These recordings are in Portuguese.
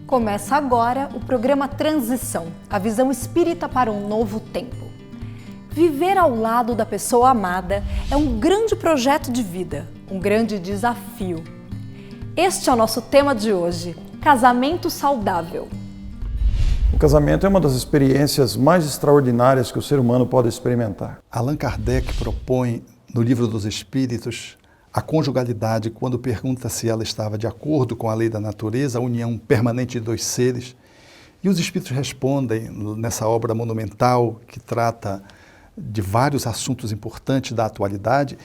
Começa agora o programa Transição, a visão espírita para um novo tempo. Viver ao lado da pessoa amada é um grande projeto de vida, um grande desafio. Este é o nosso tema de hoje, casamento saudável. O casamento é uma das experiências mais extraordinárias que o ser humano pode experimentar. Allan Kardec propõe no Livro dos Espíritos a conjugalidade quando pergunta se ela estava de acordo com a lei da natureza, a união permanente de dois seres. E os Espíritos respondem nessa obra monumental que trata de vários assuntos importantes da atualidade,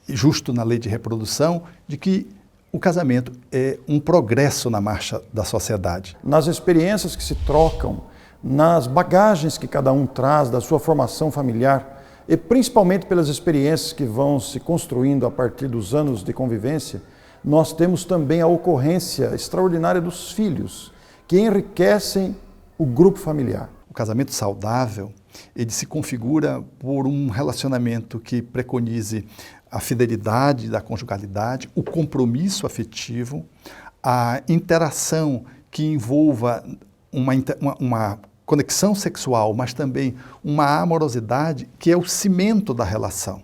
justo na lei de reprodução, de que o casamento é um progresso na marcha da sociedade. Nas experiências que se trocam, nas bagagens que cada um traz da sua formação familiar e principalmente pelas experiências que vão se construindo a partir dos anos de convivência, nós temos também a ocorrência extraordinária dos filhos, que enriquecem o grupo familiar. O casamento saudável, ele se configura por um relacionamento que preconize a fidelidade da conjugalidade, o compromisso afetivo, a interação que envolva uma conexão sexual, mas também uma amorosidade que é o cimento da relação.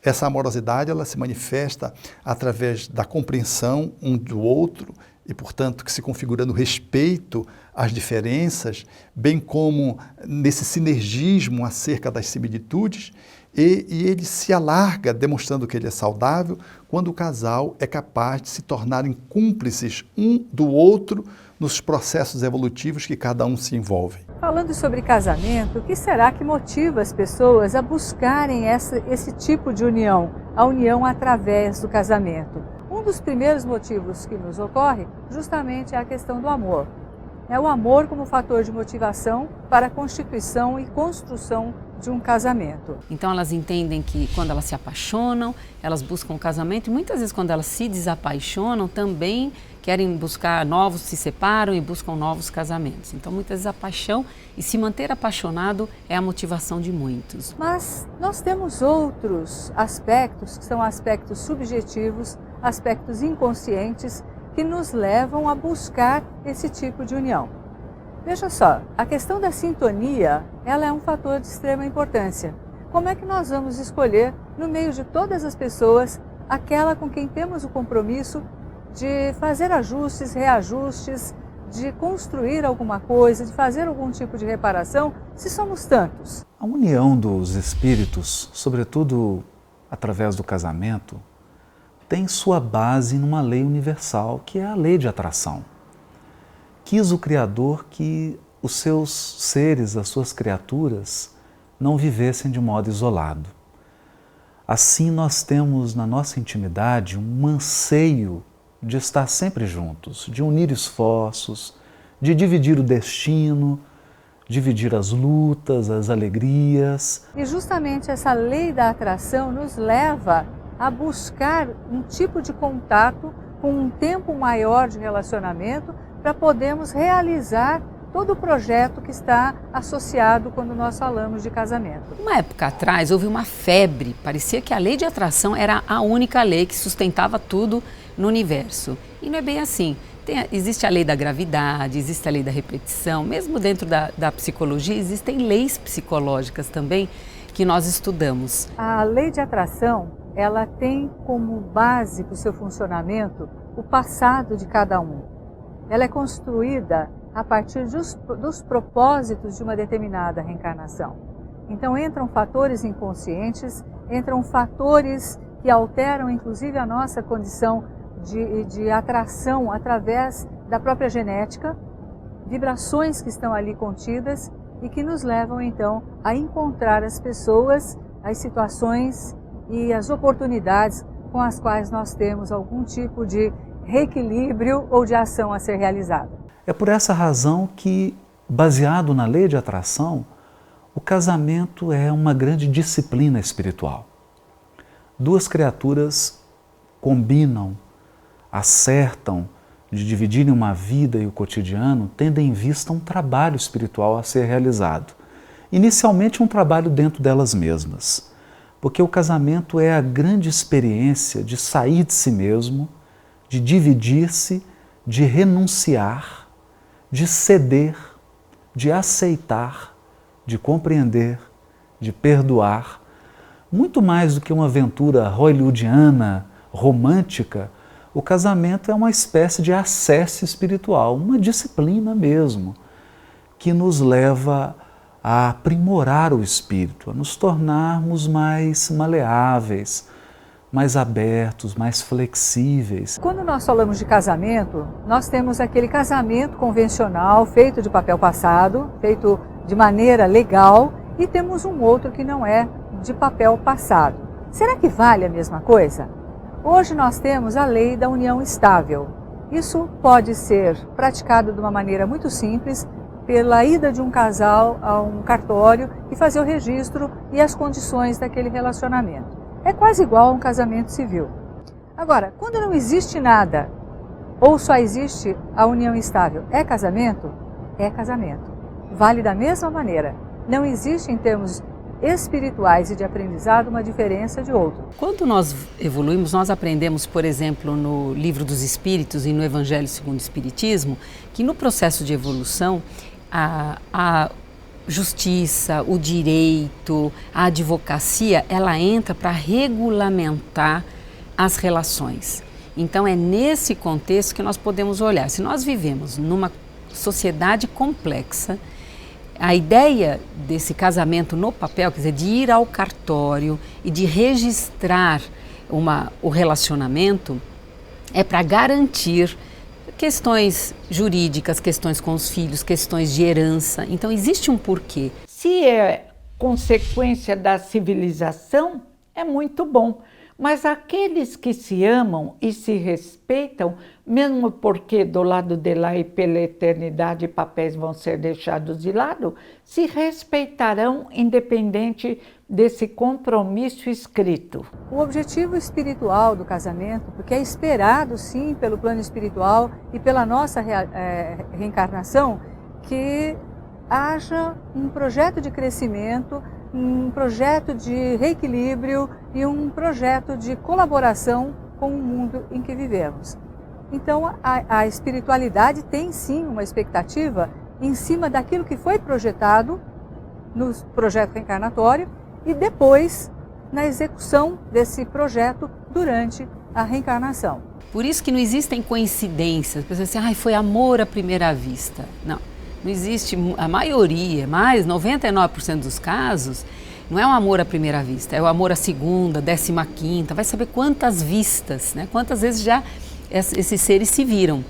Essa amorosidade ela se manifesta através da compreensão um do outro e, portanto, que se configura no respeito às diferenças, bem como nesse sinergismo acerca das similitudes, e ele se alarga, demonstrando que ele é saudável, quando o casal é capaz de se tornarem cúmplices um do outro nos processos evolutivos que cada um se envolve. Falando sobre casamento, o que será que motiva as pessoas a buscarem esse tipo de união, a união através do casamento? Um dos primeiros motivos que nos ocorre justamente é a questão do amor. É o amor como fator de motivação para a constituição e construção de um casamento. Então elas entendem que quando elas se apaixonam, elas buscam o casamento e muitas vezes quando elas se desapaixonam também querem buscar novos, se separam e buscam novos casamentos. Então muitas vezes a paixão e se manter apaixonado é a motivação de muitos. Mas nós temos outros aspectos que são aspectos subjetivos, aspectos inconscientes que nos levam a buscar esse tipo de união. Veja só, a questão da sintonia, ela é um fator de extrema importância. Como é que nós vamos escolher, no meio de todas as pessoas, aquela com quem temos o compromisso de fazer ajustes, reajustes, de construir alguma coisa, de fazer algum tipo de reparação, se somos tantos? A união dos espíritos, sobretudo através do casamento, tem sua base numa lei universal, que é a lei de atração. Quis o Criador que os seus seres, as suas criaturas, não vivessem de modo isolado. Assim nós temos na nossa intimidade um anseio de estar sempre juntos, de unir esforços, de dividir o destino, dividir as lutas, as alegrias. E justamente essa lei da atração nos leva a buscar um tipo de contato com um tempo maior de relacionamento para podermos realizar todo o projeto que está associado quando nós falamos de casamento. Uma época atrás houve uma febre, parecia que a lei de atração era a única lei que sustentava tudo no universo. E não é bem assim. Existe a lei da gravidade, existe a lei da repetição, mesmo dentro da psicologia existem leis psicológicas também que nós estudamos. A lei de atração, ela tem como base para o seu funcionamento o passado de cada um. Ela é construída a partir dos propósitos de uma determinada reencarnação. Então entram fatores inconscientes, entram fatores que alteram inclusive a nossa condição de atração através da própria genética, vibrações que estão ali contidas e que nos levam então a encontrar as pessoas, as situações e as oportunidades com as quais nós temos algum tipo de reequilíbrio ou de ação a ser realizada. É por essa razão que, baseado na lei de atração, o casamento é uma grande disciplina espiritual. Duas criaturas combinam, acertam de dividirem uma vida e o cotidiano, tendo em vista um trabalho espiritual a ser realizado. Inicialmente um trabalho dentro delas mesmas, Porque o casamento é a grande experiência de sair de si mesmo, de dividir-se, de renunciar, de ceder, de aceitar, de compreender, de perdoar. Muito mais do que uma aventura hollywoodiana, romântica, o casamento é uma espécie de acesso espiritual, uma disciplina mesmo, que nos leva a aprimorar o espírito, a nos tornarmos mais maleáveis, mais abertos, mais flexíveis. Quando nós falamos de casamento, nós temos aquele casamento convencional, feito de papel passado, feito de maneira legal, e temos um outro que não é de papel passado. Será que vale a mesma coisa? Hoje nós temos a lei da união estável. Isso pode ser praticado de uma maneira muito simples, pela ida de um casal a um cartório e fazer o registro e as condições daquele relacionamento. É quase igual a um casamento civil. Agora, quando não existe nada, ou só existe a união estável, é casamento? É casamento. Vale da mesma maneira. Não existe em termos espirituais e de aprendizado uma diferença de outro. Quando nós evoluímos, nós aprendemos, por exemplo, no Livro dos Espíritos e no Evangelho segundo o Espiritismo, que no processo de evolução, a justiça, o direito, a advocacia, ela entra para regulamentar as relações. Então é nesse contexto que nós podemos olhar. Se nós vivemos numa sociedade complexa, a ideia desse casamento no papel, quer dizer, de ir ao cartório e de registrar o relacionamento, é para garantir questões jurídicas, questões com os filhos, questões de herança. Então existe um porquê. Se é consequência da civilização, é muito bom. Mas aqueles que se amam e se respeitam, mesmo porque do lado de lá e pela eternidade papéis vão ser deixados de lado, se respeitarão independente desse compromisso escrito. O objetivo espiritual do casamento, porque é esperado sim pelo plano espiritual e pela nossa reencarnação, que haja um projeto de crescimento, um projeto de reequilíbrio e um projeto de colaboração com o mundo em que vivemos. Então, a espiritualidade tem sim uma expectativa em cima daquilo que foi projetado no projeto reencarnatório e depois na execução desse projeto durante a reencarnação. Por isso que não existem coincidências. As pessoas dizem assim, foi amor à primeira vista. Não. Não existe, a maioria, mais 99% dos casos, não é um amor à primeira vista, é o amor à segunda, 15ª, vai saber quantas vistas, né? Quantas vezes já esses seres se viram.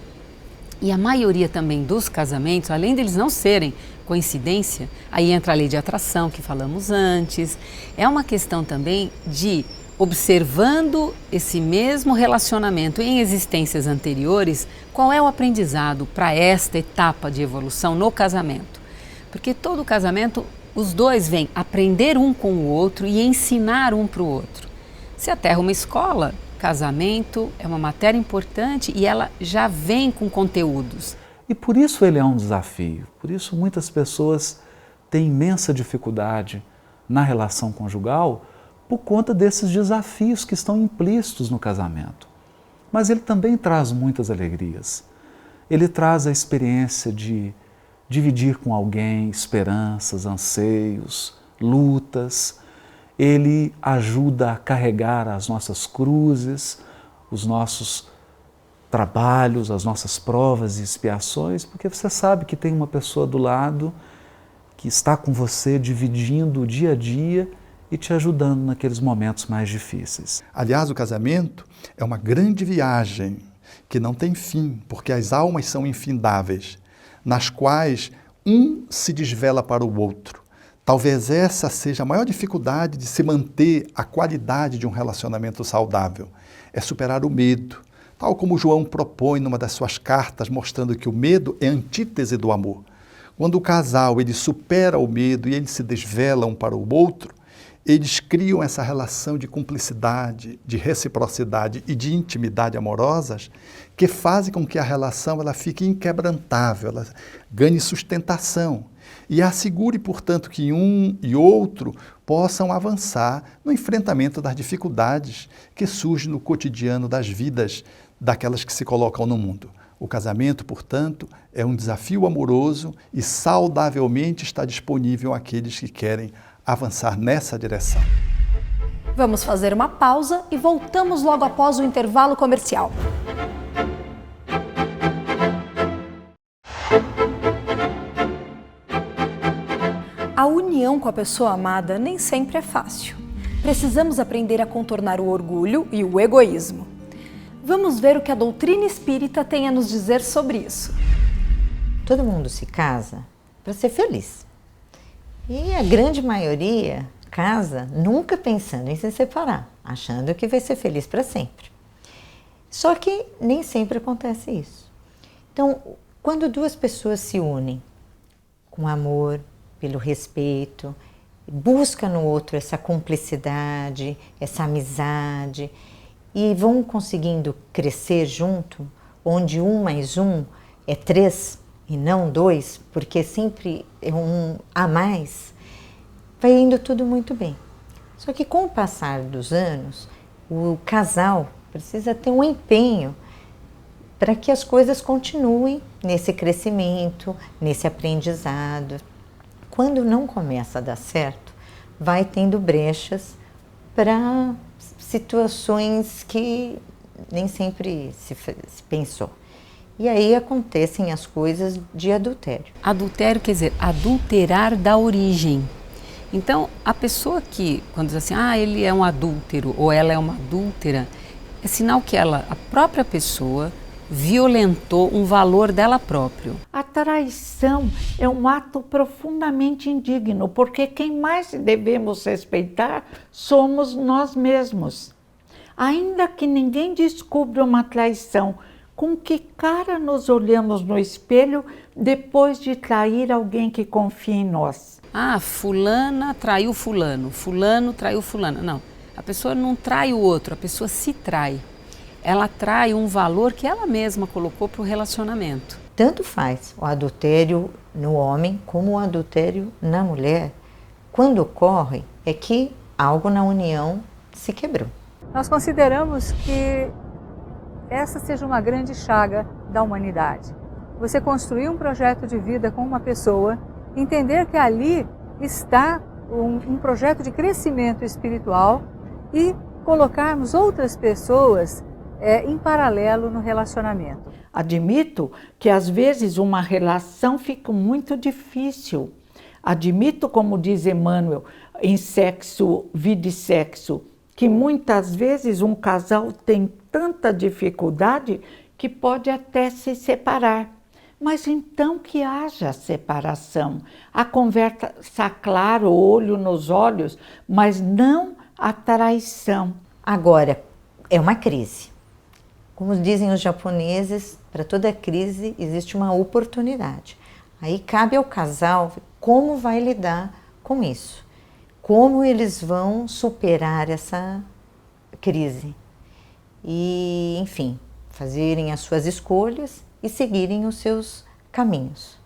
E a maioria também dos casamentos, além deles não serem coincidência, aí entra a lei de atração que falamos antes, é uma questão também de observando esse mesmo relacionamento em existências anteriores, qual é o aprendizado para esta etapa de evolução no casamento? Porque todo casamento, os dois vêm aprender um com o outro e ensinar um para o outro. Se a Terra é uma escola, casamento é uma matéria importante e ela já vem com conteúdos. E por isso ele é um desafio, por isso muitas pessoas têm imensa dificuldade na relação conjugal, por conta desses desafios que estão implícitos no casamento. Mas ele também traz muitas alegrias. Ele traz a experiência de dividir com alguém esperanças, anseios, lutas. Ele ajuda a carregar as nossas cruzes, os nossos trabalhos, as nossas provas e expiações, porque você sabe que tem uma pessoa do lado que está com você dividindo o dia a dia e te ajudando naqueles momentos mais difíceis. Aliás, o casamento é uma grande viagem que não tem fim, porque as almas são infindáveis, nas quais um se desvela para o outro. Talvez essa seja a maior dificuldade de se manter a qualidade de um relacionamento saudável. É superar o medo, tal como João propõe numa das suas cartas, mostrando que o medo é a antítese do amor. Quando o casal ele supera o medo e eles se desvelam um para o outro, eles criam essa relação de cumplicidade, de reciprocidade e de intimidade amorosas que fazem com que a relação ela fique inquebrantável, ela ganhe sustentação e assegure, portanto, que um e outro possam avançar no enfrentamento das dificuldades que surgem no cotidiano das vidas daquelas que se colocam no mundo. O casamento, portanto, é um desafio amoroso e saudavelmente está disponível àqueles que querem avançar nessa direção. Vamos fazer uma pausa e voltamos logo após o intervalo comercial. A união com a pessoa amada nem sempre é fácil. Precisamos aprender a contornar o orgulho e o egoísmo. Vamos ver o que a doutrina espírita tem a nos dizer sobre isso. Todo mundo se casa para ser feliz. E a grande maioria casa nunca pensando em se separar, achando que vai ser feliz para sempre. Só que nem sempre acontece isso. Então, quando duas pessoas se unem com amor, pelo respeito, buscam no outro essa cumplicidade, essa amizade, e vão conseguindo crescer junto, onde 1 mais 1 é 3 e não 2, porque sempre é um a mais, vai indo tudo muito bem. Só que com o passar dos anos, o casal precisa ter um empenho para que as coisas continuem nesse crescimento, nesse aprendizado. Quando não começa a dar certo, vai tendo brechas para situações que nem sempre se pensou. E aí acontecem as coisas de adultério. Adultério quer dizer adulterar da origem. Então, a pessoa que, quando diz assim, ele é um adúltero ou ela é uma adúltera, é sinal que ela, a própria pessoa, violentou um valor dela próprio. A traição é um ato profundamente indigno, porque quem mais devemos respeitar somos nós mesmos. Ainda que ninguém descubra uma traição, com que cara nos olhamos no espelho depois de trair alguém que confia em nós? Fulana traiu fulano, fulano traiu fulana. Não, a pessoa não trai o outro, a pessoa se trai. Ela trai um valor que ela mesma colocou para o relacionamento. Tanto faz o adultério no homem como o adultério na mulher. Quando ocorre, é que algo na união se quebrou. Nós consideramos que essa seja uma grande chaga da humanidade. Você construir um projeto de vida com uma pessoa, entender que ali está um projeto de crescimento espiritual e colocarmos outras pessoas em paralelo no relacionamento. Admito que às vezes uma relação fica muito difícil. Admito, como diz Emmanuel, em Sexo, Vida e Sexo, que muitas vezes um casal tem tanta dificuldade que pode até se separar. Mas então que haja separação, a conversa clara, olho nos olhos, mas não a traição. Agora, é uma crise. Como dizem os japoneses, para toda crise existe uma oportunidade. Aí cabe ao casal como vai lidar com isso. Como eles vão superar essa crise. E, enfim, fazerem as suas escolhas e seguirem os seus caminhos.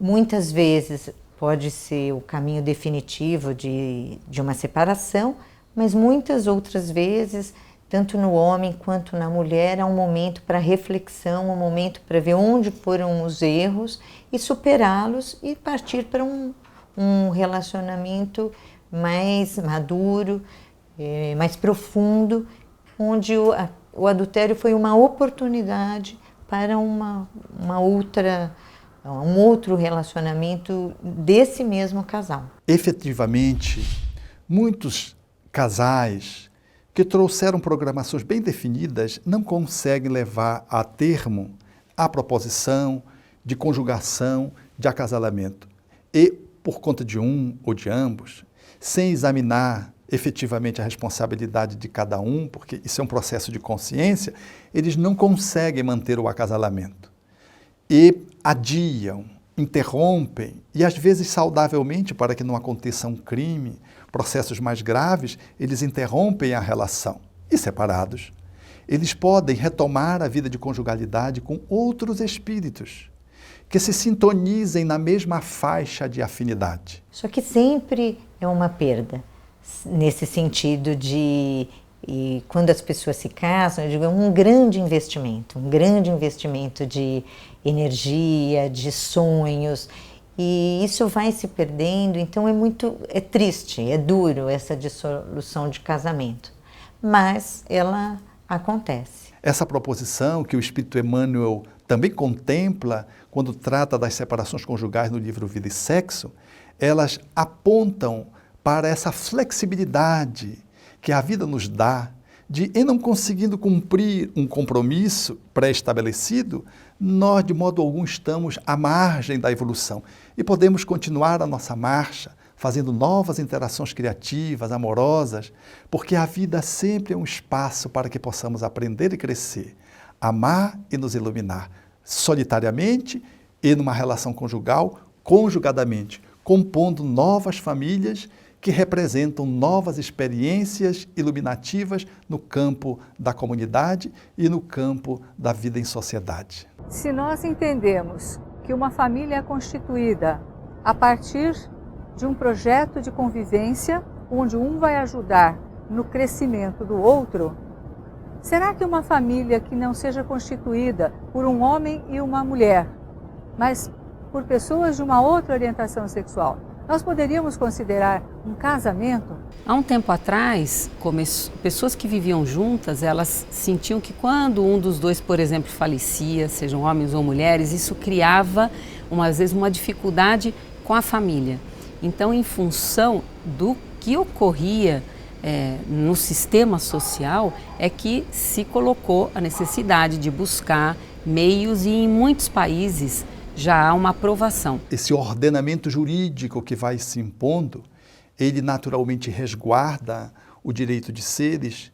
Muitas vezes pode ser o caminho definitivo de uma separação, mas muitas outras vezes, tanto no homem quanto na mulher, há um momento para reflexão, um momento para ver onde foram os erros e superá-los e partir para um relacionamento mais maduro, mais profundo, onde o adultério foi uma oportunidade para um outro relacionamento desse mesmo casal. Efetivamente, muitos casais que trouxeram programações bem definidas não conseguem levar a termo a proposição de conjugação, de acasalamento. E, por conta de um ou de ambos, sem examinar efetivamente a responsabilidade de cada um, porque isso é um processo de consciência, eles não conseguem manter o acasalamento. E adiam, interrompem, e às vezes saudavelmente, para que não aconteça um crime, processos mais graves, eles interrompem a relação. E separados, eles podem retomar a vida de conjugalidade com outros espíritos, que se sintonizem na mesma faixa de afinidade. Só que sempre é uma perda, nesse sentido de, e quando as pessoas se casam, eu digo, é um grande investimento de energia, de sonhos, e isso vai se perdendo, então é triste, é duro essa dissolução de casamento, mas ela acontece. Essa proposição que o Espírito Emmanuel também contempla quando trata das separações conjugais no livro Vida e Sexo, elas apontam para essa flexibilidade que a vida nos dá de, em não conseguindo cumprir um compromisso pré-estabelecido, nós de modo algum estamos à margem da evolução e podemos continuar a nossa marcha fazendo novas interações criativas, amorosas, porque a vida sempre é um espaço para que possamos aprender e crescer, amar e nos iluminar, solitariamente e numa relação conjugal, conjugadamente, compondo novas famílias que representam novas experiências iluminativas no campo da comunidade e no campo da vida em sociedade. Se nós entendemos que uma família é constituída a partir de um projeto de convivência, onde um vai ajudar no crescimento do outro, será que uma família que não seja constituída por um homem e uma mulher, mas por pessoas de uma outra orientação sexual, nós poderíamos considerar um casamento? Há um tempo atrás, pessoas que viviam juntas, elas sentiam que quando um dos dois, por exemplo, falecia, sejam homens ou mulheres, isso criava, às vezes, uma dificuldade com a família. Então, em função do que ocorria no sistema social, é que se colocou a necessidade de buscar meios e em muitos países já há uma aprovação. Esse ordenamento jurídico que vai se impondo, ele naturalmente resguarda o direito de seres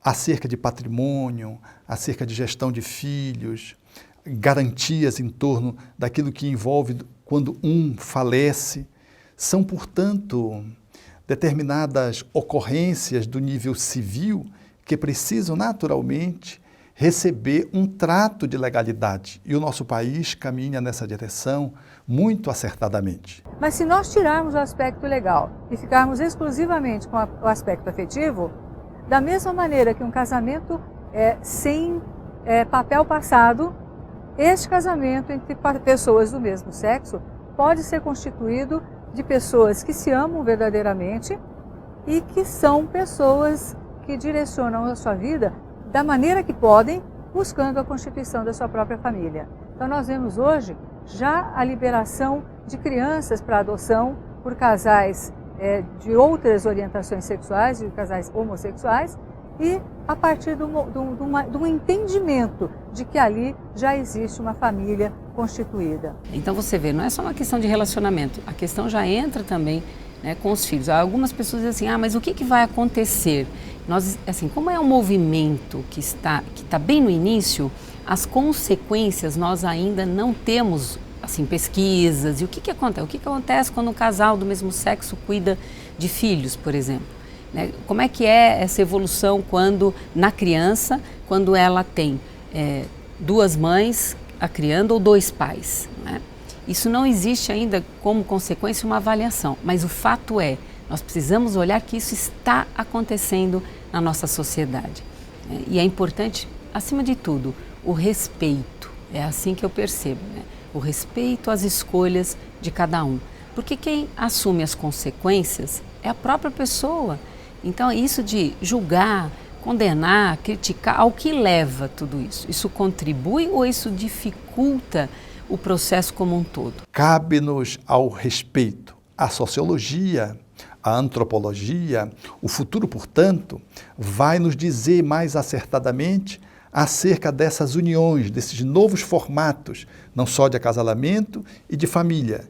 acerca de patrimônio, acerca de gestão de filhos, garantias em torno daquilo que envolve quando um falece. São, portanto, determinadas ocorrências do nível civil que precisam naturalmente receber um trato de legalidade. E o nosso país caminha nessa direção muito acertadamente. Mas se nós tirarmos o aspecto legal e ficarmos exclusivamente com o aspecto afetivo, da mesma maneira que um casamento sem papel passado, este casamento entre pessoas do mesmo sexo pode ser constituído de pessoas que se amam verdadeiramente e que são pessoas que direcionam a sua vida da maneira que podem, buscando a constituição da sua própria família. Então nós vemos hoje já a liberação de crianças para adoção por casais de outras orientações sexuais, de casais homossexuais, e a partir de um entendimento de que ali já existe uma família constituída. Então você vê, não é só uma questão de relacionamento, a questão já entra também, né, com os filhos. Algumas pessoas dizem assim, mas o que vai acontecer? Nós, assim, como é um movimento que está bem no início, as consequências nós ainda não temos assim, pesquisas. E o que acontece? O que acontece quando um casal do mesmo sexo cuida de filhos, por exemplo? Né? Como é que é essa evolução na criança, quando ela tem duas mães a criando ou dois pais? Né? Isso não existe ainda como consequência uma avaliação, mas o fato é, nós precisamos olhar que isso está acontecendo na nossa sociedade. E é importante, acima de tudo, o respeito. É assim que eu percebo, né? O respeito às escolhas de cada um. Porque quem assume as consequências é a própria pessoa. Então, isso de julgar, condenar, criticar, ao que leva tudo isso? Isso contribui ou isso dificulta o processo como um todo? Cabe-nos ao respeito. A sociologia, a antropologia, o futuro, portanto, vai nos dizer mais acertadamente acerca dessas uniões, desses novos formatos, não só de acasalamento e de família.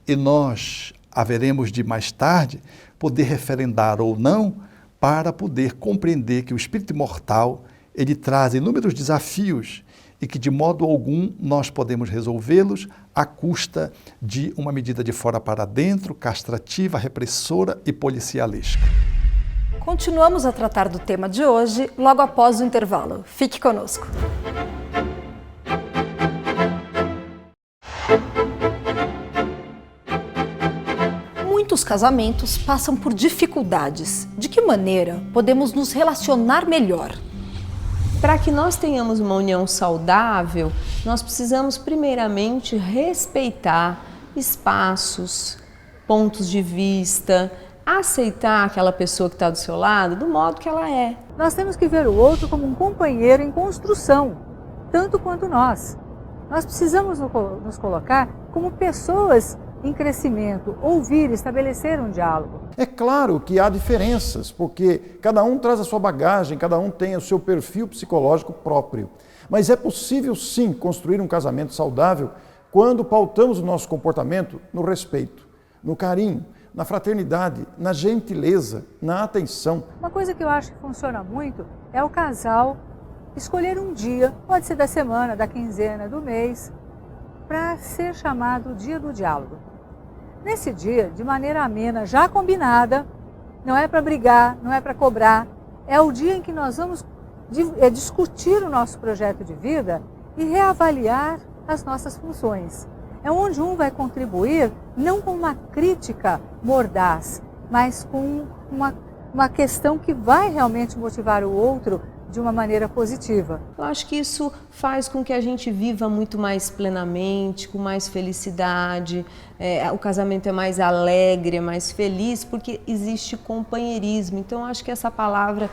E nós haveremos de, mais tarde, poder referendar ou não, para poder compreender que o espírito imortal, ele traz inúmeros desafios e que de modo algum nós podemos resolvê-los à custa de uma medida de fora para dentro, castrativa, repressora e policialesca. Continuamos a tratar do tema de hoje logo após o intervalo. Fique conosco. Muitos casamentos passam por dificuldades. De que maneira podemos nos relacionar melhor? Para que nós tenhamos uma união saudável, nós precisamos primeiramente respeitar espaços, pontos de vista, aceitar aquela pessoa que está do seu lado do modo que ela é. Nós temos que ver o outro como um companheiro em construção, tanto quanto nós. Nós precisamos nos colocar como pessoas em crescimento, ouvir, estabelecer um diálogo. É claro que há diferenças, porque cada um traz a sua bagagem, cada um tem o seu perfil psicológico próprio. Mas é possível sim construir um casamento saudável quando pautamos o nosso comportamento no respeito, no carinho, na fraternidade, na gentileza, na atenção. Uma coisa que eu acho que funciona muito é o casal escolher um dia, pode ser da semana, da quinzena, do mês, para ser chamado Dia do Diálogo. Nesse dia, de maneira amena, já combinada, não é para brigar, não é para cobrar, é o dia em que nós vamos discutir o nosso projeto de vida e reavaliar as nossas funções. É onde um vai contribuir não com uma crítica mordaz, mas com uma questão que vai realmente motivar o outro de uma maneira positiva. Eu acho que isso faz com que a gente viva muito mais plenamente, com mais felicidade. O casamento é mais alegre, é mais feliz, porque existe companheirismo. Então, eu acho que essa palavra,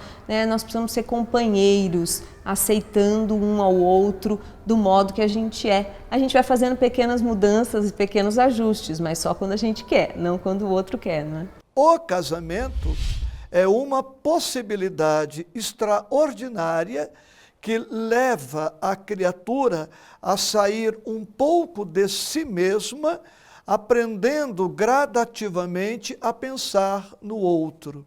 nós precisamos ser companheiros, aceitando um ao outro do modo que a gente é. A gente vai fazendo pequenas mudanças e pequenos ajustes, mas só quando a gente quer, não quando o outro quer, não é? O casamento é uma possibilidade extraordinária que leva a criatura a sair um pouco de si mesma, aprendendo gradativamente a pensar no outro.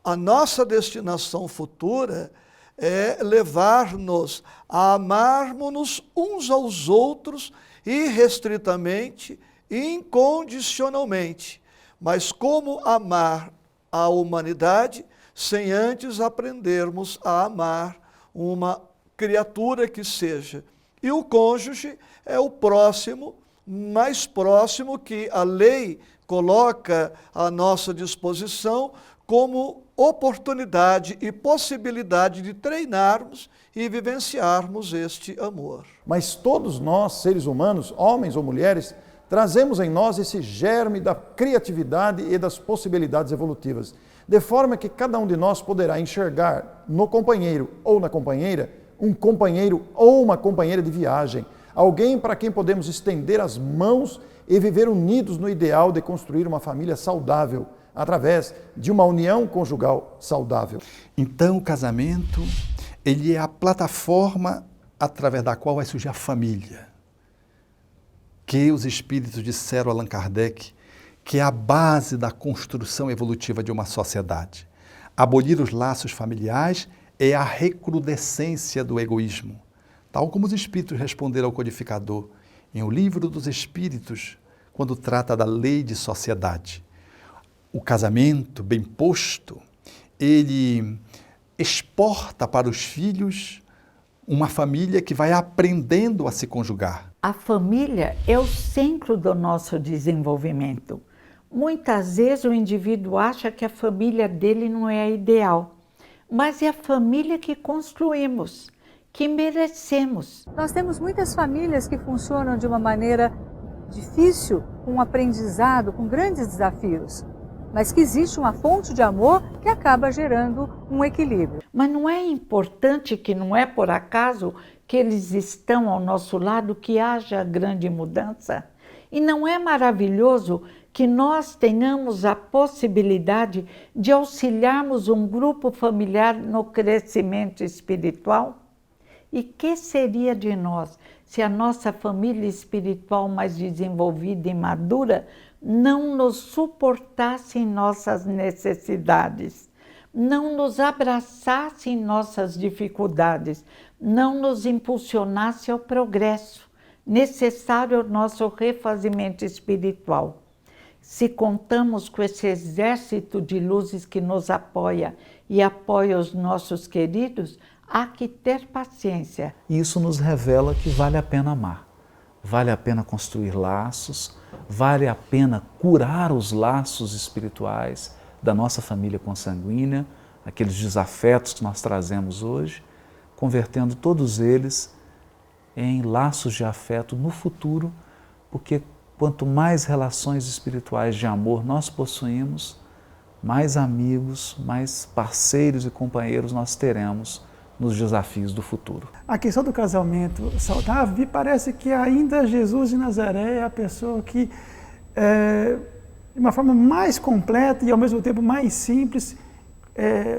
A nossa destinação futura é levar-nos a amarmos-nos uns aos outros irrestritamente, incondicionalmente. Mas como amar a humanidade sem antes aprendermos a amar uma criatura que seja? E o cônjuge é o próximo, mais próximo, que a lei coloca à nossa disposição como oportunidade e possibilidade de treinarmos e vivenciarmos este amor. Mas todos nós, seres humanos, homens ou mulheres, trazemos em nós esse germe da criatividade e das possibilidades evolutivas, de forma que cada um de nós poderá enxergar no companheiro ou na companheira um companheiro ou uma companheira de viagem, alguém para quem podemos estender as mãos e viver unidos no ideal de construir uma família saudável, através de uma união conjugal saudável. Então, o casamento, ele é a plataforma através da qual vai surgir a família, que os espíritos disseram a Allan Kardec, que é a base da construção evolutiva de uma sociedade. Abolir os laços familiares é a recrudescência do egoísmo, tal como os espíritos responderam ao codificador em O Livro dos Espíritos, quando trata da lei de sociedade. O casamento, bem posto, ele exporta para os filhos uma família que vai aprendendo a se conjugar. A família é o centro do nosso desenvolvimento. Muitas vezes o indivíduo acha que a família dele não é a ideal, mas é a família que construímos, que merecemos. Nós temos muitas famílias que funcionam de uma maneira difícil, com um aprendizado, com grandes desafios, mas que existe uma fonte de amor que acaba gerando um equilíbrio. Mas não é importante, que não é por acaso que eles estão ao nosso lado, que haja grande mudança? E não é maravilhoso que nós tenhamos a possibilidade de auxiliarmos um grupo familiar no crescimento espiritual? E que seria de nós se a nossa família espiritual mais desenvolvida e madura não nos suportasse em nossas necessidades, não nos abraçasse em nossas dificuldades, não nos impulsionasse ao progresso necessário ao nosso refazimento espiritual? Se contamos com esse exército de luzes que nos apoia e apoia os nossos queridos, há que ter paciência. E isso nos revela que vale a pena amar. vale a pena construir laços, vale a pena curar os laços espirituais da nossa família consanguínea, aqueles desafetos que nós trazemos hoje, convertendo todos eles em laços de afeto no futuro, porque quanto mais relações espirituais de amor nós possuímos, mais amigos, mais parceiros e companheiros nós teremos nos desafios do futuro. A questão do casamento saudável, me parece que ainda Jesus de Nazaré é a pessoa que, de uma forma mais completa e ao mesmo tempo mais simples,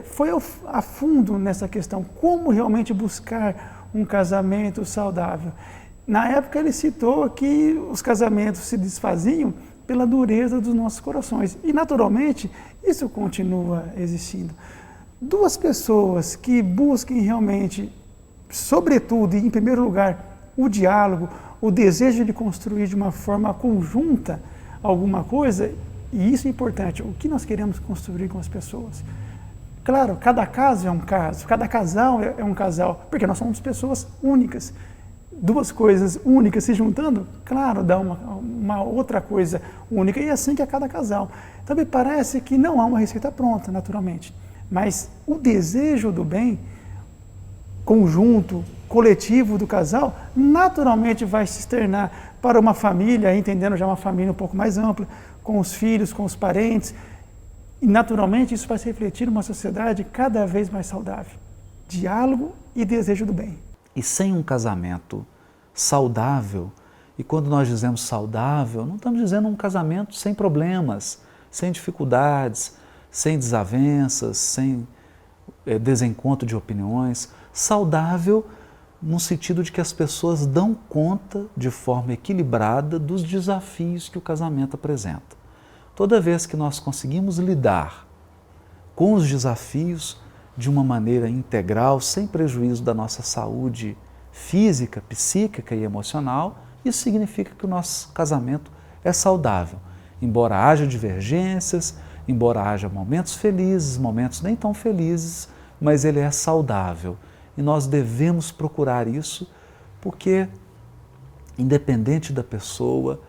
foi a fundo nessa questão, como realmente buscar um casamento saudável. Na época ele citou que os casamentos se desfaziam pela dureza dos nossos corações e naturalmente isso continua existindo. Duas pessoas que busquem realmente, sobretudo e em primeiro lugar, o diálogo, o desejo de construir de uma forma conjunta alguma coisa, e isso é importante, o que nós queremos construir com as pessoas. Claro, cada caso é um caso, cada casal é um casal, porque nós somos pessoas únicas. Duas coisas únicas se juntando, claro, dá uma outra coisa única, e é assim que é cada casal. Então me parece que não há uma receita pronta, naturalmente, mas o desejo do bem, conjunto, coletivo do casal, naturalmente vai se externar para uma família, entendendo já uma família um pouco mais ampla, com os filhos, com os parentes, e naturalmente isso vai se refletir numa sociedade cada vez mais saudável. Diálogo e desejo do bem. E sem um casamento saudável, e quando nós dizemos saudável, não estamos dizendo um casamento sem problemas, sem dificuldades, sem desavenças, sem desencontro de opiniões, saudável no sentido de que as pessoas dão conta de forma equilibrada dos desafios que o casamento apresenta. Toda vez que nós conseguimos lidar com os desafios de uma maneira integral, sem prejuízo da nossa saúde física, psíquica e emocional, isso significa que o nosso casamento é saudável. Embora haja divergências, embora haja momentos felizes, momentos nem tão felizes, mas ele é saudável. E nós devemos procurar isso porque, independente da pessoa,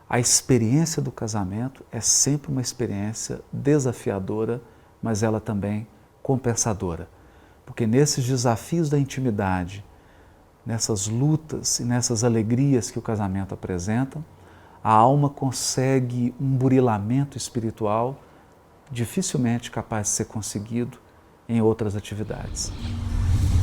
a experiência do casamento é sempre uma experiência desafiadora, mas ela também compensadora. Porque nesses desafios da intimidade, nessas lutas e nessas alegrias que o casamento apresenta, a alma consegue um burilamento espiritual dificilmente capaz de ser conseguido em outras atividades.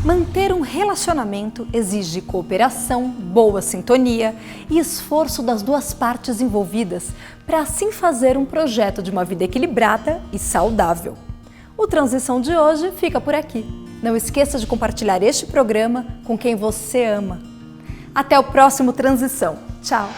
Manter um relacionamento exige cooperação, boa sintonia e esforço das duas partes envolvidas para assim fazer um projeto de uma vida equilibrada e saudável. O Transição de hoje fica por aqui. Não esqueça de compartilhar este programa com quem você ama. Até o próximo Transição. Tchau!